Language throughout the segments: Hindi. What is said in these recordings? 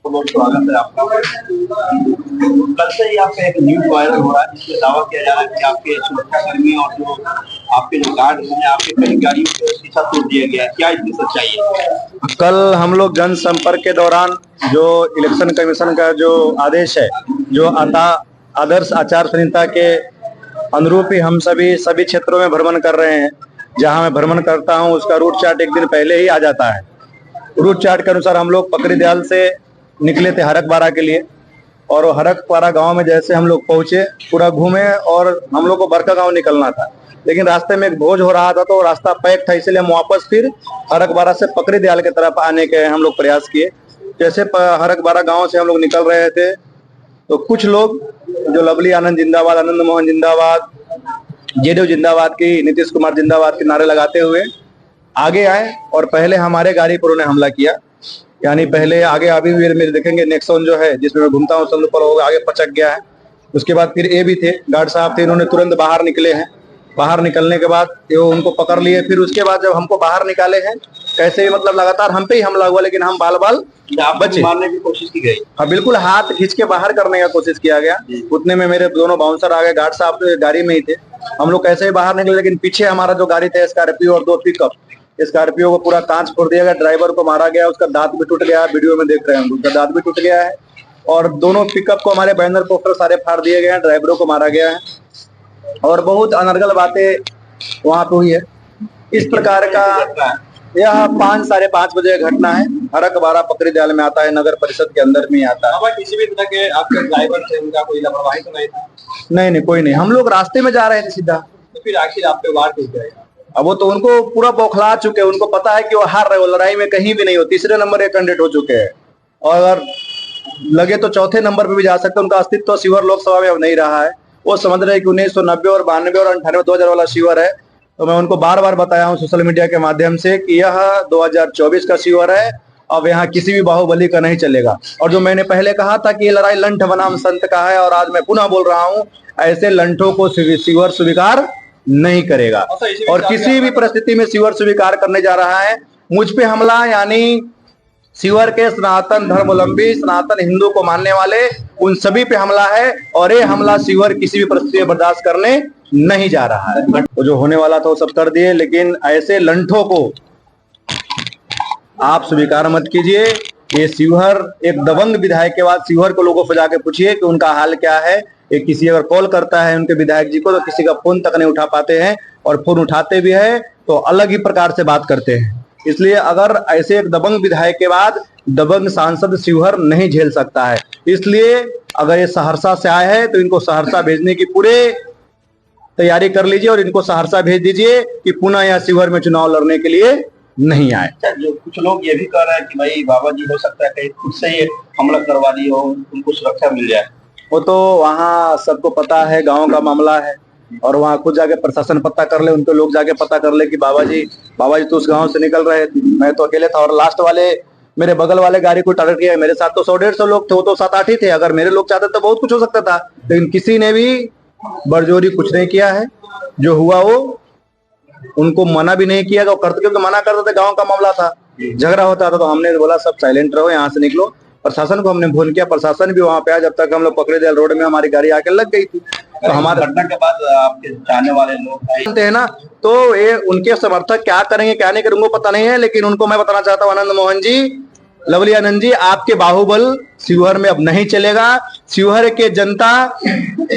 बहुत बहुत स्वागत है आपका। कल से ही आप पे एक न्यूज वायरल हो रहा है जिसमें दावा किया जा रहा है कि आपके सुरक्षाकर्मी और जो आपके जो गार्ड हैं आपके कई गाड़ियों को शीशा तोड़ दिया गया है, क्या इसकी सच्चाई है? कल हम लोग जनसंपर्क के दौरान जो इलेक्शन कमीशन का जो आदेश है, जो आदर्श आचार संहिता के अनुरूप ही हम सभी क्षेत्रों में भ्रमण कर रहे हैं। जहां मैं भ्रमण करता हूं उसका रूट चार्ट एक दिन पहले ही आ जाता है। रूट चार्ट के अनुसार हम लोग पकड़ी दयाल से निकले थे हरकबारा के लिए, और हरकबारा गांव में जैसे हम लोग पहुंचे, पूरा घूमे और हम लोग को बरका गांव निकलना था, लेकिन रास्ते में एक भोज हो रहा था तो रास्ता पैक था, इसलिए हम वापस फिर हरकबारा से पकड़ी दयाल की तरफ आने के हम लोग प्रयास किए। जैसे हरकबारा गांव से हम लोग निकल रहे थे तो कुछ लोग जो लवली आनंद जिंदाबाद, आनंद मोहन जिंदाबाद, जेडीयू जिंदाबाद की, नीतीश कुमार जिंदाबाद के नारे लगाते हुए आगे आए और पहले हमारे गाड़ी पर उन्हें हमला किया। यानी पहले आगे अभी भी मेरे देखेंगे नेक्सॉन जो है जिसमें मैं घूमता हूँ सब पर वो आगे पचक गया है। उसके बाद फिर ये भी थे गार्ड साहब थे, इन्होंने तुरंत बाहर निकले हैं। बाहर निकलने के बाद वो उनको पकड़ लिए। फिर उसके बाद जब हमको बाहर निकाले हैं कैसे भी मतलब लगातार हम पे ही हमला हुआ, लेकिन हम बाल बचे। मारने की कोशिश की गई? हाँ बिल्कुल, हाथ खींच के बाहर करने का कोशिश किया गया। उतने में मेरे दोनों बाउंसर आ गए, गार्ड साहब गाड़ी में ही थे। हम लोग कैसे ही बाहर निकले, लेकिन पीछे हमारा जो गाड़ी था स्कॉर्पियो और 2 पिकअप, स्कॉर्पियो को पूरा कांच फोड़ दिया गया, ड्राइवर को मारा गया, उसका दांत भी टूट गया, वीडियो में देख रहे हैं, उसका दांत भी टूट गया है। और दोनों पिकअप को हमारे बैनर पोस्टर सारे फाड़ दिए गए हैं, ड्राइवरों को मारा गया है और बहुत अनर्गल बातें वहां पे हुई है। इस प्रकार का यह 5-5:30 बजे घटना है। हरकबारा पकड़ी दयाल में आता है, नगर परिषद के अंदर में आता है। किसी भी तरह के आपके ड्राइवर थे उनका कोई लापरवाही तो नहीं था? नहीं, कोई नहीं। हम लोग रास्ते में जा रहे थे सीधा, तो फिर आखिर आप पे वार क्यों किया? अब वो तो उनको पूरा बौखला चुके हैं, उनको पता है कि वो हार रहे हो, लड़ाई में कहीं भी नहीं हो, तीसरे नंबर के कैंडिडेट हो चुके हैं और अगर लगे तो चौथे नंबर पे भी जा सकते हैं। उनका अस्तित्व शिवर लोकसभा में अब नहीं रहा है। वो समझ रहे हैं कि 1990 और 92 और 98 2000 वाला शिवर है। तो मैं उनको बार बार बताया हूँ सोशल मीडिया के माध्यम से कि यह 2024 का शिवर है, अब यहाँ किसी भी बाहुबली का नहीं चलेगा। और जो मैंने पहले कहा था कि ये लड़ाई लंठ बनाम संत का है, और आज मैं पुनः बोल रहा हूँ, ऐसे लंठों को शिवर स्वीकार नहीं करेगा और किसी भी परिस्थिति में शिवर स्वीकार करने जा रहा है। मुझ पे हमला यानी शिवर के सनातन धर्मावलंबी, सनातन हिंदू को मानने वाले, उन सभी पे हमला है और ये हमला शिवर किसी भी परिस्थिति में बर्दाश्त करने नहीं जा रहा है। वो जो होने वाला था वो सब कर दिए, लेकिन ऐसे लंठों को आप स्वीकार मत कीजिए। ये शिवहर एक दबंग विधायक के बाद शिवहर को लोगों को जाके पूछिए कि उनका हाल क्या है। ये किसी अगर कॉल करता है उनके विधायक जी को तो किसी का फोन तक नहीं उठा पाते हैं, और फोन उठाते भी है तो अलग ही प्रकार से बात करते हैं। इसलिए अगर ऐसे एक दबंग विधायक के बाद दबंग सांसद शिवहर नहीं झेल सकता है। इसलिए अगर ये सहरसा से आए हैं तो इनको सहरसा भेजने की पूरे तैयारी कर लीजिए और इनको सहरसा भेज दीजिए कि पुनः यहाँ शिवहर में चुनाव लड़ने के लिए नहीं आए। जो कुछ लोग ये भी कह रहे हैं कि भाई बाबा जी हो सकता है कहीं खुद से ही हमला करवा दी हो, उनको सुरक्षा मिल जाए। वो तो वहाँ सबको पता है, गांव का मामला है, और वहाँ खुद जाके प्रशासन पता कर ले, उनके लोग जाके पता कर ले कि बाबा जी तो उस गांव से निकल रहे थे, मैं तो अकेले था। और लास्ट वाले मेरे बगल वाले गाड़ी को टारगेट किया, मेरे साथ तो 100-150 लोग थे, वो तो 7-8 ही थे। अगर मेरे लोग चाहते तो बहुत कुछ हो सकता था, लेकिन किसी ने भी बरजोरी कुछ नहीं किया है। जो हुआ वो उनको मना भी नहीं किया, करते क्योंकि मना करते थे, गाँव का मामला था, झगड़ा होता था, तो हमने बोला सब साइलेंट रहो, यहाँ से निकलो। प्रशासन को हमने फोन किया, प्रशासन भी वहां पे आया। जब तक हम लोग पकड़े दयाल रोड में हमारी गाड़ी आके लग गई थी। तो हमारे घटना के बाद आपके चाहने वाले लोग जानते हैं ना, तो ये उनके समर्थक क्या करेंगे क्या नहीं करेंगे उनको पता नहीं है, लेकिन उनको मैं बताना चाहता हूँ, आनंद मोहन जी, लवली आनंद जी, आपके बाहुबल शिवहर में अब नहीं चलेगा। शिवहर के जनता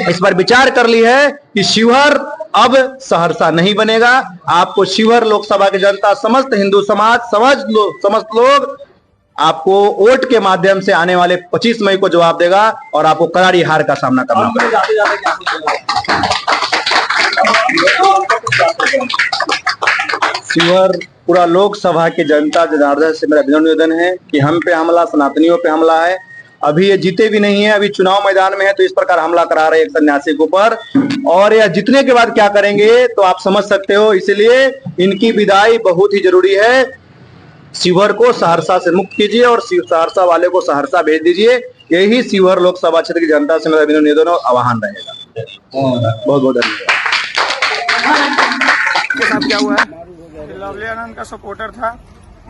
इस पर विचार कर ली है कि शिवहर अब सहरसा नहीं बनेगा। आपको शिवहर लोकसभा की जनता, समस्त हिंदू समाज, समस्त लोग आपको वोट के माध्यम से आने वाले 25 मई को जवाब देगा और आपको करारी हार का सामना करना पड़ेगा। शिवहर पूरा लोकसभा की जनता जनार्दन से मेरा निवेदन है कि हम पे हमला, सनातनियों पे हमला है। अभी ये जीते भी नहीं है, अभी चुनाव मैदान में है, तो इस प्रकार हमला करा रहे हैं एक सन्यासी के ऊपर, और यह जीतने के बाद क्या करेंगे तो आप समझ सकते हो। इसलिए इनकी विदाई बहुत ही जरूरी है। शिवहर को सहरसा से मुक्त कीजिए और सहरसा वाले को सहरसा भेज दीजिए। यही शिवहर लोकसभा क्षेत्र की जनता से मेरा निवेदन और आह्वान रहेगा। बहुत बहुत धन्यवाद। के साथ क्या हुआ है? लवली आनंद का सपोर्टर था,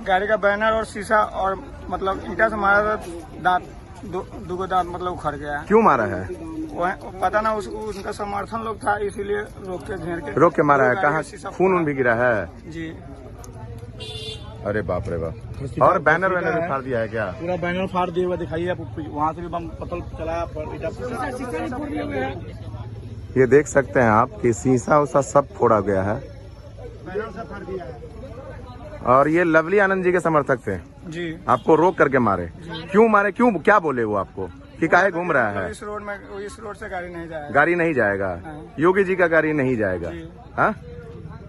गाड़ी का बैनर और शीशा और मतलब ईंटा से मारा था, दांत दो दांत मतलब उखड़ गया है। क्यों मारा है? पता ना, उनका समर्थन लोग था इसीलिए रोक के मारा है। कहाँ खून भी गिरा है? जी। अरे बाप रे बाप। और बैनर वैनर भी फाड़ दिया है क्या? पूरा बैनर फाड़ दिया हुआ दिखाई है, वहाँ से भी बम पतल चला। ये देख सकते हैं आप कि शीशा उसा सब फोड़ा गया है। और ये लवली आनंद जी के समर्थक थे जी। आपको रोक करके मारे? क्यों मारे? क्यों, क्या बोले वो आपको कि काहे घूम रहा है? इस रोड से गाड़ी नहीं जाएगा। गाड़ी नहीं जाएगा? योगी जी का गाड़ी नहीं जाएगा? हाँ,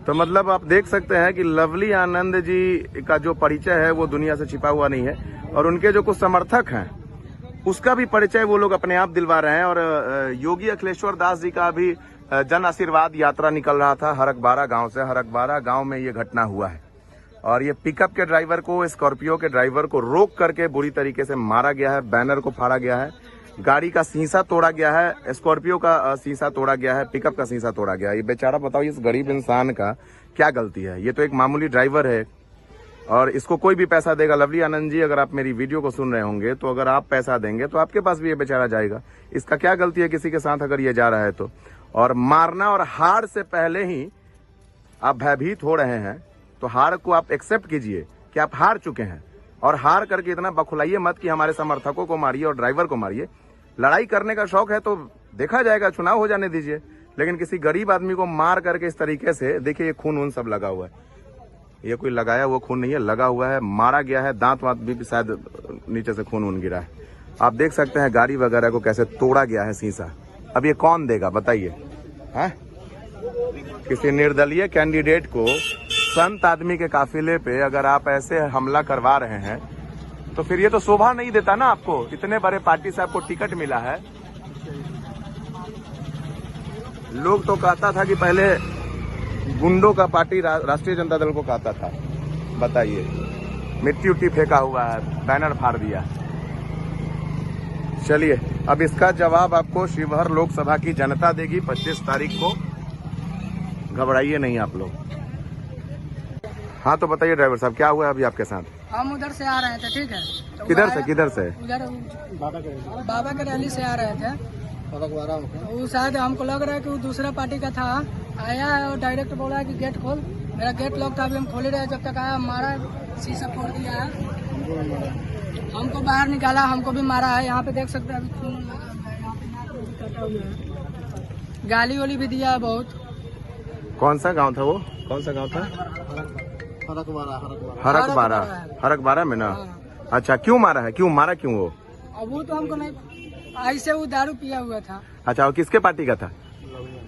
तो मतलब आप देख सकते हैं कि लवली आनंद जी का जो परिचय है वो दुनिया से छिपा हुआ नहीं है, और उनके जो कुछ समर्थक हैं उसका भी परिचय वो लोग अपने आप दिलवा रहे हैं। और योगी अखिलेश्वर दास जी का भी जन आशीर्वाद यात्रा निकल रहा था हरकबारा गांव से। हरकबारा गांव में ये घटना हुआ है, और ये पिकअप के ड्राइवर को, स्कॉर्पियो के ड्राइवर को रोक करके बुरी तरीके से मारा गया है। बैनर को फाड़ा गया है, गाड़ी का शीशा तोड़ा गया है, स्कॉर्पियो का शीशा तोड़ा गया है, पिकअप का शीशा तोड़ा गया है। ये बेचारा बताओ, इस गरीब इंसान का क्या गलती है? ये तो एक मामूली ड्राइवर है और इसको कोई भी पैसा देगा। लवली आनंद जी, अगर आप मेरी वीडियो को सुन रहे होंगे तो अगर आप पैसा देंगे तो आपके पास भी ये बेचारा जाएगा। इसका क्या गलती है किसी के साथ अगर ये जा रहा है तो? और मारना और हार से पहले ही आप भयभीत हो रहे हैं, तो हार को आप एक्सेप्ट कीजिए कि आप हार चुके हैं, और हार करके इतना बखुलाइए मत कि हमारे समर्थकों को मारिए और ड्राइवर को मारिए। लड़ाई करने का शौक है तो देखा जाएगा, चुनाव हो जाने दीजिए, लेकिन किसी गरीब आदमी को मार करके इस तरीके से, देखिए ये खून सब लगा हुआ है। ये कोई लगाया हुआ खून नहीं है, लगा हुआ है, मारा गया है, दांत वांत भी शायद नीचे से खून गिरा है। आप देख सकते हैं गाड़ी वगैरह को कैसे तोड़ा गया है शीशा। अब ये कौन देगा बताइए? हैं? किसी निर्दलीय कैंडिडेट को, संत आदमी के काफिले पे अगर आप ऐसे हमला करवा रहे हैं तो फिर ये तो शोभा नहीं देता ना आपको। इतने बड़े पार्टी से आपको टिकट मिला है। लोग तो कहता था कि पहले गुंडों का पार्टी राष्ट्रीय जनता दल को कहता था। बताइए, मिट्टी उट्टी फेंका हुआ है, बैनर फाड़ दिया। चलिए, अब इसका जवाब आपको शिवहर लोकसभा की जनता देगी 25 तारीख को। घबराइए नहीं आप लोग। हाँ, तो बताइए ड्राइवर साहब, क्या हुआ है अभी आपके साथ? हम उधर से आ रहे थे, ठीक है? तो किधर से? उधर बाबा के रैली से आ रहे थे। वो शायद हमको लग रहा है कि वो दूसरा पार्टी का था। आया है और डायरेक्ट बोला है कि गेट खोल। मेरा गेट लॉक था, अभी हम खोले रहे, जब तक आया मारा, शीशा फोड़ दिया है, हमको बाहर निकाला, हमको भी मारा है। यहाँ पे देख सकते हैं अभी खून लगा है, यहाँ पे नाक में भी कटा हुआ है, गाली वाली भी दिया है बहुत। कौन सा गांव था वो? कौन सा गांव था? हरकबारा में ना? अच्छा, क्यों मारा है? क्यों मारा? क्यों वो? अब वो तो हमको नहीं, ऐसे वो दारू पिया हुआ था। अच्छा, वो किसके पार्टी का था?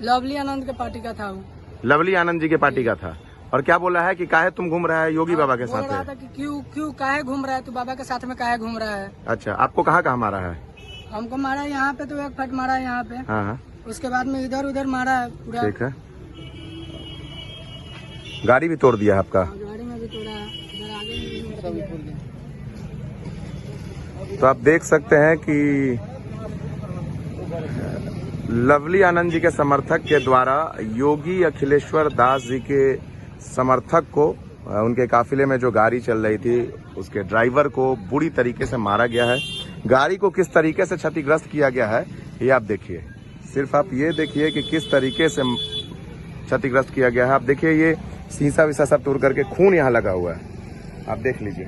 लवली आनंद के पार्टी का था वो। लवली आनंद जी के पार्टी का था। और क्या बोला है कि काहे तुम घूम रहा है योगी बाबा के साथ? बोल रहा था कि क्यों काहे घूम रहा है तू, बाबा के साथ में काहे घूम रहा है। अच्छा, आपको कहाँ मारा है? हमको मारा यहाँ पे, तो एक फट मारा है यहाँ पे। हाँ। उसके बाद में इधर उधर मारा है पूरा। ठीक है। गाड़ी भी तोड़ दिया है आपका? गाड़ी में भी तोड़ा है, इधर आगे भी तोड़ दिया। तो आप देख सकते हैं कि लवली आनंद जी के समर्थक के द्वारा योगी अखिलेश्वर दास जी के समर्थक को, उनके काफिले में जो गाड़ी चल रही थी उसके ड्राइवर को बुरी तरीके से मारा गया है। गाड़ी को किस तरीके से क्षतिग्रस्त किया गया है ये आप देखिए। सिर्फ आप ये देखिए कि किस तरीके से क्षतिग्रस्त किया गया है। आप देखिए, ये शीशा विशा सब तोड़ करके खून यहाँ लगा हुआ है, आप देख लीजिए।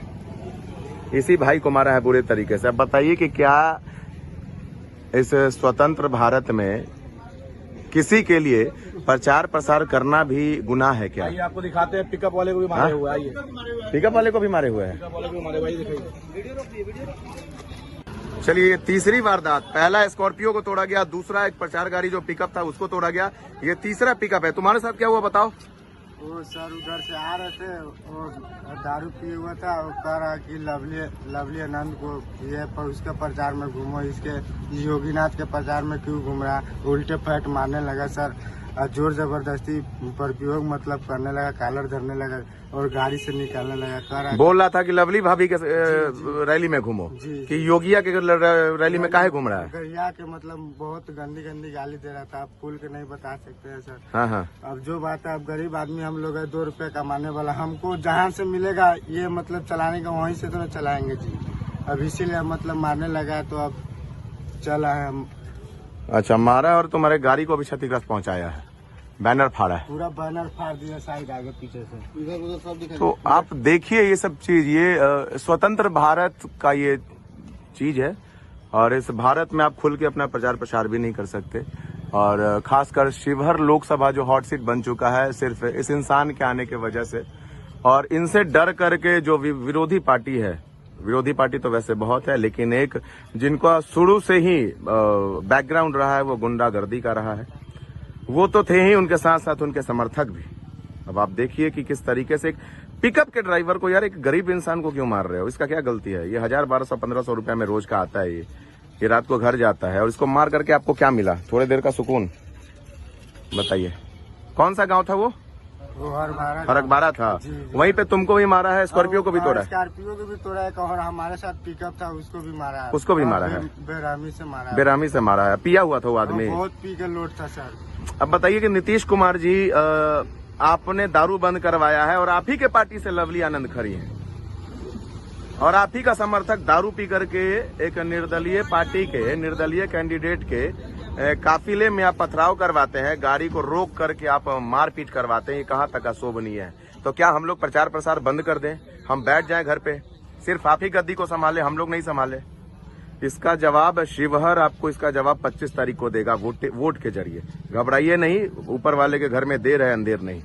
इसी भाई को मारा है बुरे तरीके से। अब बताइए कि क्या इस स्वतंत्र भारत में किसी के लिए प्रचार प्रसार करना भी गुनाह है क्या? आइए आपको दिखाते हैं, पिकअप वाले को भी मारे हुए हैं। आइए, पिकअप वाले को भी मारे हुए हैं। चलिए, ये तीसरी वारदात। पहला स्कॉर्पियो को तोड़ा गया, दूसरा एक प्रचार गाड़ी जो पिकअप था उसको तोड़ा गया, ये तीसरा पिकअप है। तुम्हारे साथ क्या हुआ बताओ? वो सर उधर से आ रहे थे, वो दारू पिए हुआ था, वो कह रहा कि लवली आनंद को ये उसके प्रचार में घूमो, इसके योगीनाथ के प्रचार में क्यों घूम रहा, उल्टे फैट मारने लगा सर। और जोर जबरदस्ती प्रयोग मतलब करने लगा, कॉलर धरने लगा और गाड़ी से निकालने लगा। कर बोल रहा था कि लवली भाभी के रैली में घूमो, जी। कि योगिया के रैली में काहे घूम रहा है? गरिया के मतलब बहुत गंदी गंदी गाली दे रहा था। आप खुल के नहीं बता सकते हैं सर। हाँ हाँ। अब जो बात है, अब गरीब आदमी हम लोग है, 2 रुपए कमाने वाला, हमको जहाँ से मिलेगा ये मतलब चलाने का वहीं से तो नहीं चलाएंगे जी। अब इसीलिए मतलब मारने लगा तो अब चला है हम। अच्छा, मारा और तुम्हारे गाड़ी को भी क्षतिग्रस्त पहुंचाया है, बैनर फाड़ा है, पूरा बैनर फाड़ दिया साइड आगे पीछे से, इधर उधर सब दिखा। तो आप देखिए ये सब चीज, ये स्वतंत्र भारत का ये चीज है और इस भारत में आप खुल के अपना प्रचार प्रसार भी नहीं कर सकते। और खासकर शिवहर लोकसभा जो हॉट सीट बन चुका है सिर्फ इस इंसान के आने की वजह से, और इनसे डर करके जो विरोधी पार्टी है, विरोधी पार्टी तो वैसे बहुत है, लेकिन एक जिनका शुरू से ही बैकग्राउंड रहा है वो गुंडागर्दी का रहा है, वो तो थे ही, उनके साथ साथ उनके समर्थक भी। अब आप देखिए कि किस तरीके से एक पिकअप के ड्राइवर को, यार एक गरीब इंसान को क्यों मार रहे हो? इसका क्या गलती है? ये 1000, 1200, 1500 रुपया में रोज का आता है, ये रात को घर जाता है और इसको मार करके आपको क्या मिला? थोड़ी देर का सुकून। बताइए कौन सा गांव था वो? हरकबारा था। वहीं पे तुमको भी मारा है, स्कॉर्पियो को भी तोड़ा है, स्कॉर्पियो को भी तोड़ा है और हमारे साथ पिकअप था उसको भी मारा है, उसको भी मारा है, बेरामी से मारा है, बेरामी से मारा है। पिया हुआ था वो आदमी, बहुत पी के लोड था सर। अब बताइए कि नीतीश कुमार जी, आपने दारू बंद करवाया है और आप ही के पार्टी से लवली आनंद खड़ी हैं और आप ही का समर्थक दारू पी करके एक निर्दलीय पार्टी के, निर्दलीय कैंडिडेट के काफिले में आप पथराव करवाते हैं, गाड़ी को रोक करके आप मारपीट करवाते हैं। ये कहाँ तक अशोभनीय है? तो क्या हम लोग प्रचार प्रसार बंद कर दें, हम बैठ जाएं घर पे, सिर्फ आप ही गद्दी को संभाले, हम लोग नहीं संभाले? इसका जवाब शिवहर आपको, इसका जवाब 25 तारीख को देगा वोट के जरिए। घबराइए नहीं, ऊपर वाले के घर में देर है अंधेर नहीं।